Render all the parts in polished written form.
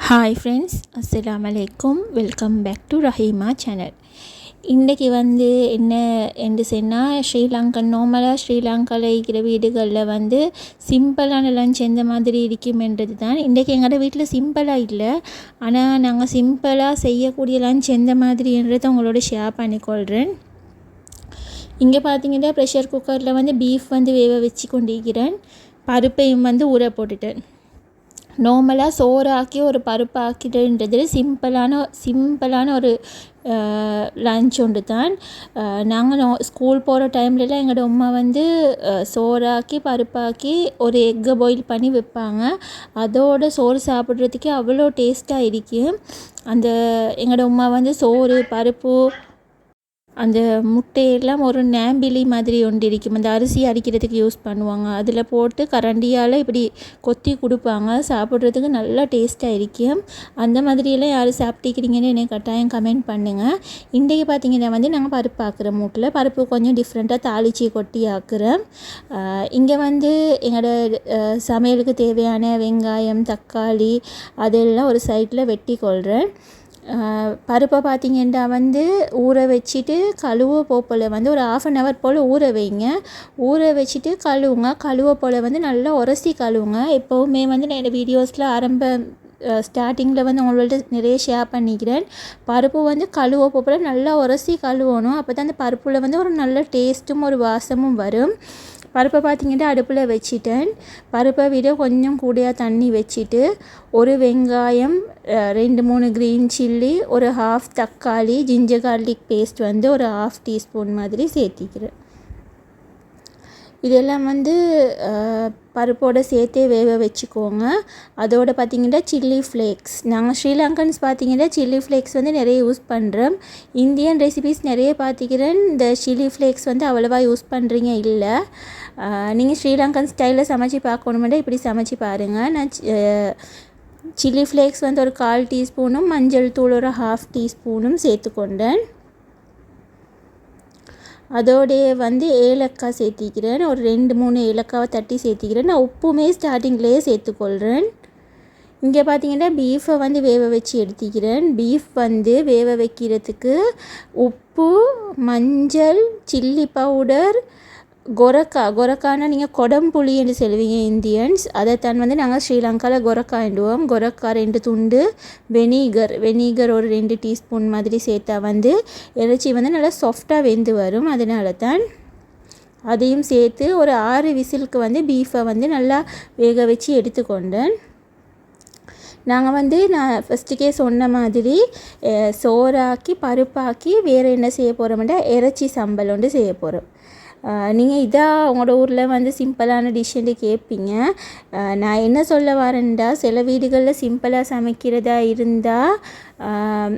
Hi friends, அஸ்ஸலாமு அலைக்கும். Welcome back to Rahima channel. இன்றைக்கி என்ன என்று சொன்னால், நார்மலாக ஸ்ரீலங்காவில் இருக்கிற வீடுகளில் சிம்பிளான லஞ்ச் எந்த மாதிரி இருக்குமென்றது தான். இன்றைக்கி எங்களோட வீட்டில் சிம்பிளாக இல்லை, ஆனால் நாங்கள் சிம்பிளாக செய்யக்கூடிய லஞ்ச் எந்த மாதிரின்றதை உங்களோட ஷேர் பண்ணிக்கொள்கிறேன். இங்கே பார்த்தீங்கன்னா ப்ரெஷர் குக்கரில் பீஃப் வேக வச்சு கொண்டிருக்கிறேன். பருப்பையும் ஊற போட்டுட்டேன். நார்மலாக சோறாக்கி ஒரு பருப்பு ஆக்கிடுன்றது சிம்பிளான ஒரு லஞ்ச் ஒன்று தான். நாங்கள் ஸ்கூல் போகிற டைம்லலாம் எங்களோட அம்மா சோறாக்கி பருப்பாக்கி ஒரு எக்கை பாயில் பண்ணி வைப்பாங்க. அதோட சோறு சாப்பிட்றதுக்கு அவ்வளோ டேஸ்ட்டாக இருக்கும். எங்களோட அம்மா சோறு பருப்பு அந்த முட்டையெல்லாம் ஒரு நேம்பிலி மாதிரி ஒன்று இருக்கும். அந்த அரிசி அரிக்கிறதுக்கு யூஸ் பண்ணுவாங்க. அதில் போட்டு கரண்டியால் இப்படி கொத்தி கொடுப்பாங்க. சாப்பிட்றதுக்கு நல்லா டேஸ்ட்டாக இருக்கும். அந்த மாதிரியெல்லாம் யார் சாப்பிட்டுக்கிறீங்கன்னு எனக்கு கட்டாயம் கமெண்ட் பண்ணுங்கள். இன்றைக்கி பார்த்தீங்கன்னா நாங்கள் பருப்பு ஆக்குறோம். மூட்டில் பருப்பு கொஞ்சம் டிஃப்ரெண்ட்டாக தாளிச்சி கொட்டி ஆக்குறோம். இங்கே எங்களோட சமையலுக்கு தேவையான வெங்காயம் தக்காளி அதெல்லாம் ஒரு சைடில் வெட்டி கொள்கிறேன். பருப்பை பார்த்திங்கன்னா ஊற வச்சுட்டு கழுவ போல் ஒரு 1/2 hour போல் ஊற வைங்க. ஊற வச்சுட்டு கழுவ போல் நல்லா உரசி கழுவுங்க. எப்போவுமே நான் என்னோடய வீடியோஸில் ஸ்டார்டிங்கில் உங்கள்கிட்ட நிறைய ஷேர் பண்ணிக்கிறேன். பருப்பு கழுவ போல் நல்லா உரசி கழுவணும். அப்போ தான் அந்த பருப்பில் ஒரு நல்ல டேஸ்ட்டும் ஒரு வாசமும் வரும். பருப்பை பார்த்திங்கன்னா அடுப்பில் வச்சிட்டேன். பருப்பை விட கொஞ்சம் கூடையாக தண்ணி வச்சுட்டு ஒரு வெங்காயம் 2-3 க்ரீன் சில்லி ஒரு 1/2 தக்காளி ஜிஞ்சர் கார்லிக் பேஸ்ட் ஒரு 1/2 டீஸ்பூன் மாதிரி சேர்த்திக்கிறேன். இதெல்லாம் பருப்போடு சேர்த்தே வேக வச்சுக்கோங்க. அதோடு பார்த்திங்கன்னா சில்லி ஃப்ளேக்ஸ், நாங்கள் ஸ்ரீலங்கன்ஸ் பார்த்திங்கன்னா சில்லி ஃப்ளேக்ஸ் நிறைய யூஸ் பண்ணுறோம். இந்தியன் ரெசிபீஸ் நிறைய பார்த்திக்கிறேன். இந்த சில்லி ஃப்ளேக்ஸ் அவ்வளோவா யூஸ் பண்ணுறீங்க இல்லை. நீங்கள் ஸ்ரீலங்கன் ஸ்டைலில் சமைச்சி பார்க்கணுமெண்டா இப்படி சமைச்சி பாருங்கள். நான் சில்லி ஃப்ளேக்ஸ் ஒரு 1/4 டீஸ்பூனும் மஞ்சள் தூள் ஒரு 1/2 டீஸ்பூனும் சேர்த்துக்கொண்டேன். அதோடைய ஏலக்காய் சேர்த்திக்கிறேன். ஒரு 2-3 ஏலக்காவை தட்டி சேர்த்திக்கிறேன். நான் உப்புமே ஸ்டார்டிங்லேயே சேர்த்துக்கொள்கிறேன். இங்கே பார்த்தீங்கன்னா பீஃபை வேக வச்சு எடுத்துக்கிறேன். பீஃப் வேக வைக்கிறதுக்கு உப்பு மஞ்சள் சில்லி பவுடர் கொரக்கானா நீங்கள் கொடம்புளி என்று சொல்லுவீங்க இந்தியன்ஸ். அதை தான் நாங்கள் ஸ்ரீலங்காவில் கொரக்காண்டுவோம். கொரக்கா 2 துண்டு, வெனிகர் ஒரு 2 டீஸ்பூன் மாதிரி சேர்த்தா இறைச்சி நல்லா சாஃப்டாக வெந்து வரும். அதனால தான் அதையும் சேர்த்து ஒரு 6 விசிலுக்கு பீஃபை நல்லா வேக வச்சு எடுத்துக்கொண்டேன். நாங்கள் நான் ஃபஸ்ட்டுக்கே சொன்ன மாதிரி சோறாக்கி பருப்பாக்கி வேறு என்ன செய்ய போகிறோம்னா இறைச்சி சம்பல் செய்ய போகிறோம். நீங்கள் இதாக உங்களோட ஊரில் சிம்பிளான டிஷ்ஷுன்னு கேட்பீங்க. நான் என்ன சொல்ல வரேன்டா, சில வீடுகளில் சிம்பிளாக சமைக்கிறதா இருந்தால்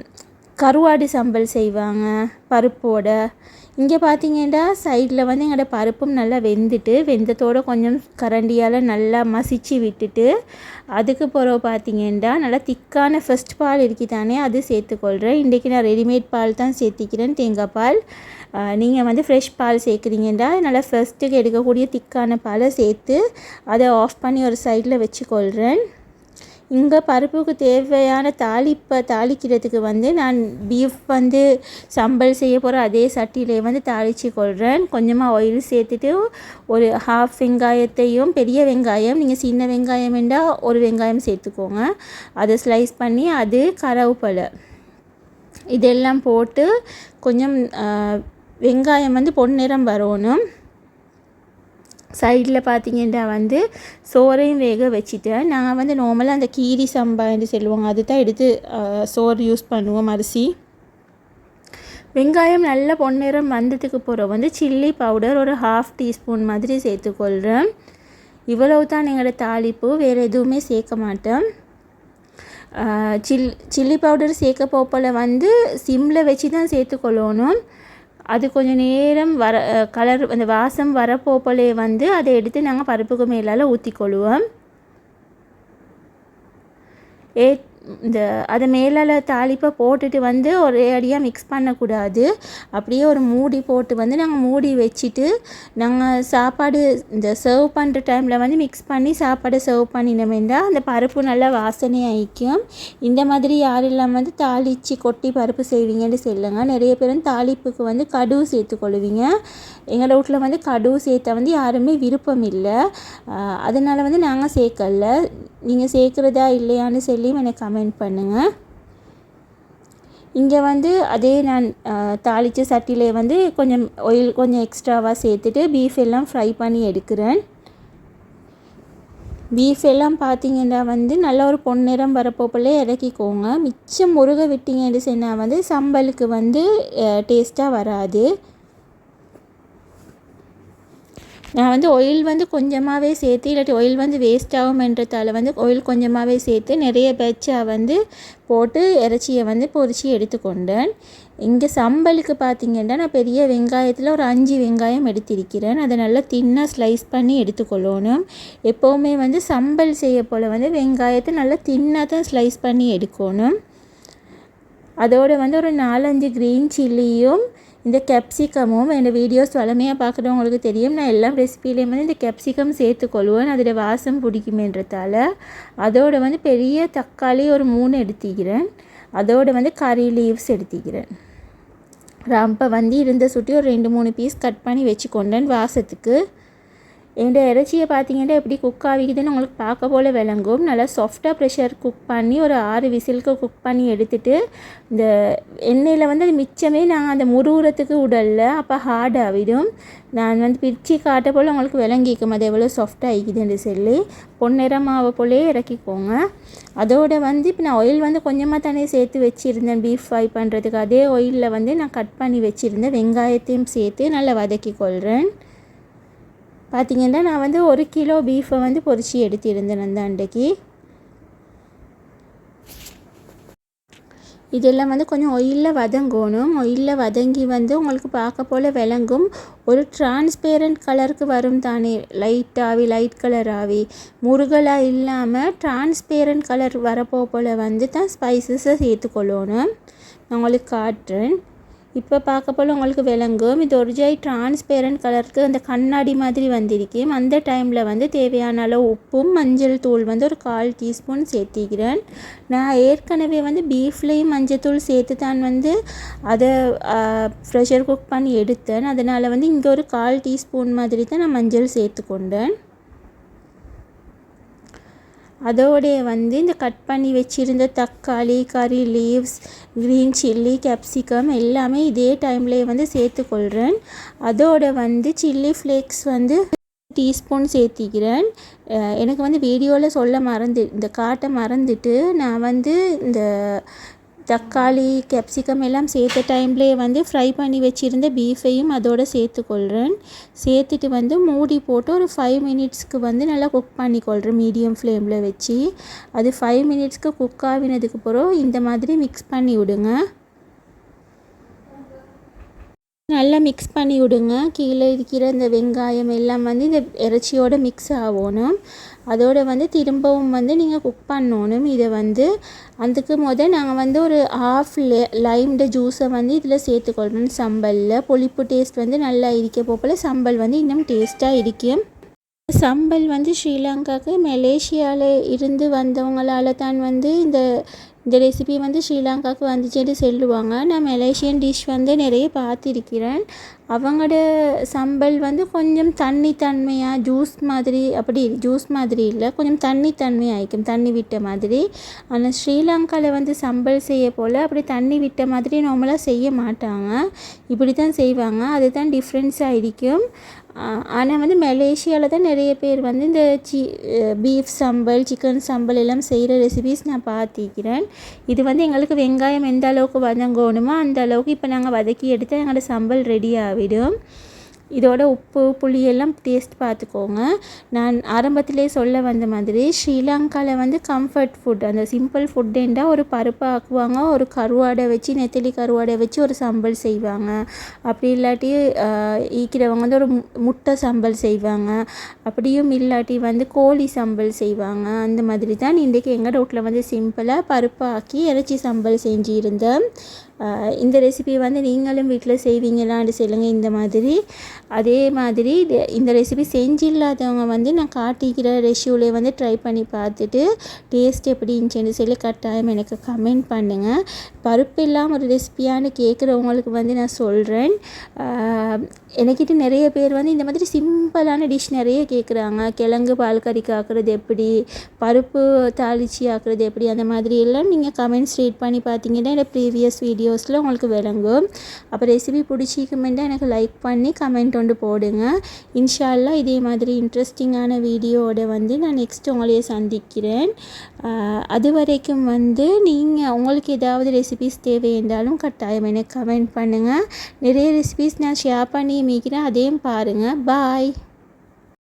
கருவாடு சம்பல் செய்வாங்க பருப்போட. இங்கே பார்த்தீங்கன்னா சைடில் எங்களோட பருப்பும் நல்லா வெந்தத்தோடு கொஞ்சம் கரண்டியால் நல்லா மசிச்சு விட்டுட்டு அதுக்கு பிறகு பார்த்தீங்கன்னா நல்லா திக்கான ஃபர்ஸ்ட் பால் தானே அது சேர்த்துக்கொள்கிறேன். இன்றைக்கி நான் ரெடிமேட் பால் தான் சேர்த்திக்கிறேன், தேங்காய் பால். நீங்கள் ஃப்ரெஷ் பால் சேர்க்குறீங்கன்னா நல்லா ஃபர்ஸ்ட்டுக்கு எடுக்கக்கூடிய திக்கான பாலை சேர்த்து அதை ஆஃப் பண்ணி ஒரு சைடில் வச்சுக்கொள்கிறேன். இங்கே பருப்புக்கு தேவையான தாளிக்கிறதுக்கு நான் பீஃப் சம்பல் செய்ய போகிற அதே சட்டியிலே தாளித்து கொள்கிறேன். கொஞ்சமாக ஆயில் சேர்த்துட்டு ஒரு 1/2 வெங்காயத்தையும், பெரிய வெங்காயம் நீங்கள் சின்ன வெங்காயம் வேண்டால் ஒரு வெங்காயம் சேர்த்துக்கோங்க. அதை ஸ்லைஸ் பண்ணி அது கருவேப்பிலை இதெல்லாம் போட்டு கொஞ்சம் வெங்காயம் பொன்னிறம் வரணும். சைடில் பார்த்திங்கன்னா சோறையும் வேக வச்சுட்டேன். நாங்கள் நார்மலாக அந்த கீரி சம்பான்னு சொல்லுவாங்க, அது தான் எடுத்து சோறு யூஸ் பண்ணுவோம், அரிசி. வெங்காயம் நல்ல பொன்னிறம் வந்ததுக்கு பிறகு சில்லி பவுடர் ஒரு 1/2 டீஸ்பூன் மாதிரி சேர்த்துக்கொள்கிறேன். இவ்வளவு தான் எங்களோட தாளிப்பு, வேறு எதுவுமே சேர்க்க மாட்டேன். சில்லி பவுடர் சேர்க்க போல் சிம்மில் வச்சு தான் சேர்த்துக்கொள்ளணும். அது கொஞ்சம் நேரம் கலர் அந்த வாசம் வரப்போலே அதை எடுத்து நாங்கள் பருப்புக்கு மேலால் ஊற்றிக்கொள்வோம். இந்த அதை மேலால் தாளிப்பை போட்டுட்டு வந்து ஒரே அடியாக மிக்ஸ் பண்ணக்கூடாது. அப்படியே ஒரு மூடி போட்டு வந்து நாங்கள் மூடி வச்சுட்டு நாங்கள் சாப்பாடு இந்த சர்வ் பண்ணுற டைமில் வந்து மிக்ஸ் பண்ணி சாப்பாடை சர்வ் பண்ணினோமேண்டா அந்த பருப்பு நல்லா வாசனையாகிக்கும். இந்த மாதிரி யாரெல்லாம் வந்து தாளித்து கொட்டி பருப்பு செய்வீங்கன்னு சொல்லுங்க. நிறைய பேர் தாளிப்புக்கு வந்து கடுகு சேர்த்துக்கொள்வீங்க. எங்கள் வீட்டில் வந்து கடுகு சேர்த்தா வந்து யாருமே விருப்பம் இல்லை. அதனால் வந்து நாங்கள் சேர்க்கல. நீங்கள் சேர்க்குறதா இல்லையான்னு சொல்லி எனக்கு கமெண்ட் பண்ணுங்கள். இங்கே வந்து அதே நான் தாளித்த சட்டியிலே வந்து கொஞ்சம் ஆயில் கொஞ்சம் எக்ஸ்ட்ராவாக சேர்த்துட்டு பீஃப் எல்லாம் ஃப்ரை பண்ணி எடுக்கிறேன். பீஃப் எல்லாம் பார்த்திங்கன்னா வந்து நல்ல ஒரு பொன்னிறம் வரப்போப்பிலே இறக்கிக்கோங்க. மிச்சம் முருக விட்டிங்கன்னு சொன்னால் வந்து சம்பலுக்கு வந்து டேஸ்ட்டாக வராது. நான் வந்து ஆயில் வந்து கொஞ்சமாகவே சேர்த்து இல்லாட்டி ஆயில் வந்து வேஸ்ட் ஆகும்ன்றதால வந்து ஆயில் கொஞ்சமாகவே சேர்த்து நிறைய பேட்சாக வந்து போட்டு இறைச்சியை வந்து பொரித்து எடுத்துக்கொண்டேன். இங்கே சம்பலுக்கு பார்த்திங்கன்னா நான் பெரிய வெங்காயத்தில் ஒரு 5 வெங்காயம் எடுத்திருக்கிறேன். அதை நல்லா தின்னாக ஸ்லைஸ் பண்ணி எடுத்துக்கொள்ளணும். எப்போவுமே வந்து சம்பல் செய்ய போல் வந்து வெங்காயத்தை நல்லா தின்னாக தான் ஸ்லைஸ் பண்ணி எடுக்கணும். அதோடு வந்து ஒரு 4-5 க்ரீன் சில்லியும் இந்த கேப்சிகமும் என்னோடய வீடியோஸ் வளமையாக பார்க்குறவங்களுக்கு தெரியும். நான் எல்லா ரெசிபிலையும் வந்து இந்த கேப்சிகம் சேர்த்துக்கொள்வேன். அதோட வாசம் பிடிக்குமேன்றதால. அதோடு வந்து பெரிய தக்காளி ஒரு 3 எடுத்துக்கிறேன். அதோடு வந்து கறி லீவ்ஸ் எடுத்துக்கிறேன். ரம்பை வந்து இருந்த சுட்டி ஒரு 2-3 பீஸ் கட் பண்ணி வச்சுக்கொண்டேன் வாசத்துக்கு. என்னோட இறைச்சியை பார்த்திங்கன்னா எப்படி குக் ஆகிக்குதுன்னு உங்களுக்கு பார்க்க போல் விளங்கும். நல்லா சாஃப்டாக ப்ரெஷர் குக் பண்ணி ஒரு 6 விசிலுக்கு குக் பண்ணி எடுத்துகிட்டு இந்த எண்ணெயில் வந்து அது மிச்சமே நாங்கள் அந்த முருகுறத்துக்கு உடலில் அப்போ ஹார்ட் ஆகிடும். நான் வந்து பிரித்து காட்ட போல் உங்களுக்கு விளங்கிக்கும் அது எவ்வளோ சாஃப்டாக ஆகிக்குதுன்னு சொல்லி. பொன்னிறமாவை போலே இறக்கிக்கோங்க. அதோடு வந்து இப்போ நான் ஆயில் வந்து கொஞ்சமாக தானே சேர்த்து வச்சுருந்தேன் பீஃப் ஃப்ரை பண்ணுறதுக்கு. அதே ஆயிலில் வந்து நான் கட் பண்ணி வச்சுருந்தேன் வெங்காயத்தையும் சேர்த்து நல்லா வதக்கி கொள்கிறேன். பார்த்திங்கன்னா நான் வந்து 1 கிலோ பீஃபை வந்து பொரித்து எடுத்திருந்தேன் அந்த அன்றைக்கு. இதெல்லாம் வந்து கொஞ்சம் ஆயிலில் வதங்கணும். ஆயிலில் வதங்கி வந்து உங்களுக்கு பார்க்க போல் விளங்கும். ஒரு டிரான்ஸ்பேரண்ட் கலருக்கு வரும் தானே, லைட் கலராகவே முருகலாக இல்லாமல் டிரான்ஸ்பேரண்ட் கலர் வரப்போ போல் வந்து தான் ஸ்பைசஸை சேர்த்துக்கொள்ளணும். நான் உங்களுக்கு காட்டுறேன். இப்போ பார்க்க போல் உங்களுக்கு விளங்கும். இது ஒரு டிரான்ஸ்பேரண்ட் கலருக்கு அந்த கண்ணாடி மாதிரி வந்திருக்கும். அந்த டைமில் வந்து தேவையான அளவு உப்பும் மஞ்சள் தூள் வந்து ஒரு 1/4 டீஸ்பூன் சேர்த்திக்கிறேன். நான் ஏற்கனவே வந்து பீஃப்லேயும் மஞ்சள் தூள் சேர்த்து தான் வந்து அதை ப்ரெஷர் குக் பண்ணி எடுத்தேன். அதனால் வந்து இங்கே ஒரு 1/4 டீஸ்பூன் மாதிரி தான் நான் மஞ்சள் சேர்த்துக்கொண்டேன். அதோடைய வந்து இந்த கட் பண்ணி வச்சுருந்த தக்காளி, கறி லீவ்ஸ், க்ரீன் சில்லி, கேப்சிகம் எல்லாமே இதே டைம்லேயே வந்து சேர்த்துக்கொள்கிறேன். அதோடு வந்து சில்லி ஃப்ளேக்ஸ் வந்து டீஸ்பூன் சேர்த்திக்கிறேன். எனக்கு வந்து வீடியோவில் இந்த காட்ட மறந்துட்டு நான் வந்து இந்த தக்காளி கேப்சிகம் எல்லாம் சேர்த்த டைம்லேயே வந்து ஃப்ரை பண்ணி வச்சுருந்த பீஃபையும் அதோடு சேர்த்துக்கொள்கிறேன். சேர்த்துட்டு வந்து மூடி போட்டு ஒரு 5 மினிட்ஸ்க்கு வந்து நல்லா குக் பண்ணிக்கொள்கிறேன் மீடியம் ஃப்ளேமில் வச்சு. அது 5 மினிட்ஸ்க்கு குக் ஆகினதுக்கு அப்புறம் இந்த மாதிரி மிக்ஸ் பண்ணி விடுங்க. நல்லா மிக்ஸ் பண்ணி விடுங்க. கீழே இருக்கிற இந்த வெங்காயம் எல்லாம் வந்து இந்த இறைச்சியோடு மிக்ஸ் ஆகணும். அதோடு வந்து திரும்பவும் வந்து நீங்கள் குக் பண்ணணும். இதை வந்து அதுக்கு நாங்கள் வந்து ஒரு 1/2 லைம்ட ஜூஸை வந்து இதில் சேர்த்துக்கொள்ளணும். சம்பலில் புளிப்பு டேஸ்ட் வந்து நல்லா இருக்க போல் சம்பல் வந்து இன்னும் டேஸ்ட்டாக இருக்கும். சம்பல் வந்து ஸ்ரீலங்காவுக்கு மலேசியாவில் இருந்து வந்தவங்களால் தான் வந்து இந்த ரெசிபி வந்து ஸ்ரீலங்காவுக்கு வந்துச்சுன்னு சொல்லுவாங்க. நான் மலேசியன் டிஷ் வந்து நிறைய பார்த்துருக்கிறேன். அவங்களோட சம்பல் வந்து கொஞ்சம் தண்ணித்தன்மையாக ஜூஸ் மாதிரி இல்லை, கொஞ்சம் தண்ணித்தன்மையாகிக்கும், தண்ணி விட்ட மாதிரி. ஆனால் ஸ்ரீலங்காவில் வந்து சம்பல் செய்ய போல் அப்படி தண்ணி விட்ட மாதிரி நார்மலாக செய்ய மாட்டாங்க. இப்படி தான் செய்வாங்க. அதுதான் டிஃப்ரென்ஸாக இருக்கும். ஆனால் வந்து மலேசியாவில் தான் நிறைய பேர் வந்து இந்த பீஃப் சம்பல், சிக்கன் சம்பல் எல்லாம் செய்கிற ரெசிபிஸ் நான் பார்த்திக்கிறேன். இது வந்து எங்களுக்கு வெங்காயம் எந்த அளவுக்கு வதங்கணுமோ அந்த அளவுக்கு இப்போ நாங்கள் வதக்கி எடுத்தால் எங்களோட சம்பல் ரெடி ஆகிடும். இதோட உப்பு புளி எல்லாம் டேஸ்ட் பார்த்துக்கோங்க. நான் ஆரம்பத்திலே சொல்ல வந்த மாதிரி ஸ்ரீலங்காவில் வந்து கம்ஃபர்ட் ஃபுட், அந்த சிம்பிள் ஃபுட்டுண்டா ஒரு பருப்பை ஆக்குவாங்க, ஒரு கருவாடை வச்சு நெத்திலி கருவாடை வச்சு ஒரு சம்பல் செய்வாங்க. அப்படி இல்லாட்டி ஈக்கிறவங்க வந்து ஒரு முட்டை சம்பல் செய்வாங்க. அப்படியும் இல்லாட்டி வந்து கோழி சம்பல் செய்வாங்க. அந்த மாதிரி தான் இன்றைக்கி எங்கள் வீட்டில் வந்து சிம்பிளாக பருப்பை ஆக்கி இறைச்சி சம்பல் செஞ்சுருந்தேன். இந்த ரெசிபி வந்து நீங்களும் வீட்டில் செய்வீங்களான்னு சொல்லுங்கள். இந்த மாதிரி அதே மாதிரி இந்த ரெசிபி செஞ்சில்லாதவங்க வந்து நான் காட்டிக்கிற ரெசியூவில் வந்து ட்ரை பண்ணி பார்த்துட்டு டேஸ்ட் எப்படி இருந்துச்சுன்னு சொல்லி கட்டாயம் எனக்கு கமெண்ட் பண்ணுங்கள். பருப்பு இல்லாமல் ஒரு ரெசிபியான்னு கேட்குறவங்களுக்கு வந்து நான் சொல்கிறேன். எனக்கிட்ட நிறைய பேர் வந்து இந்த மாதிரி சிம்பிளான டிஷ் நிறைய கேட்குறாங்க. கிழங்கு பால் கறிக்கு ஆக்குறது எப்படி, பருப்பு தாளிச்சி ஆக்குறது எப்படி, அந்த மாதிரி எல்லாம் நீங்கள் கமெண்ட்ஸ் ரீட் பண்ணி பார்த்தீங்கன்னா இந்த ப்ரீவியஸ் வீடியோஸில் உங்களுக்கு விளங்கும். அப்போ ரெசிபி பிடிச்சிக்குமெண்டா எனக்கு லைக் பண்ணி கமெண்ட் ஒன்று போடுங்க. இன்ஷா அல்லாஹ் இதே மாதிரி இன்ட்ரெஸ்டிங்கான வீடியோவோட வந்து நான் நெக்ஸ்ட் உங்களையே சந்திக்கிறேன். அது வரைக்கும் வந்து நீங்கள் உங்களுக்கு ஏதாவது ரெசிபிஸ் தேவை என்றாலும் கட்டாயம் எனக்கு கமெண்ட் பண்ணுங்கள். நிறைய ரெசிபிஸ் நான் ஷேர் பண்ணி மீக்கிறேன், அதையும் பாருங்கள். பாய்.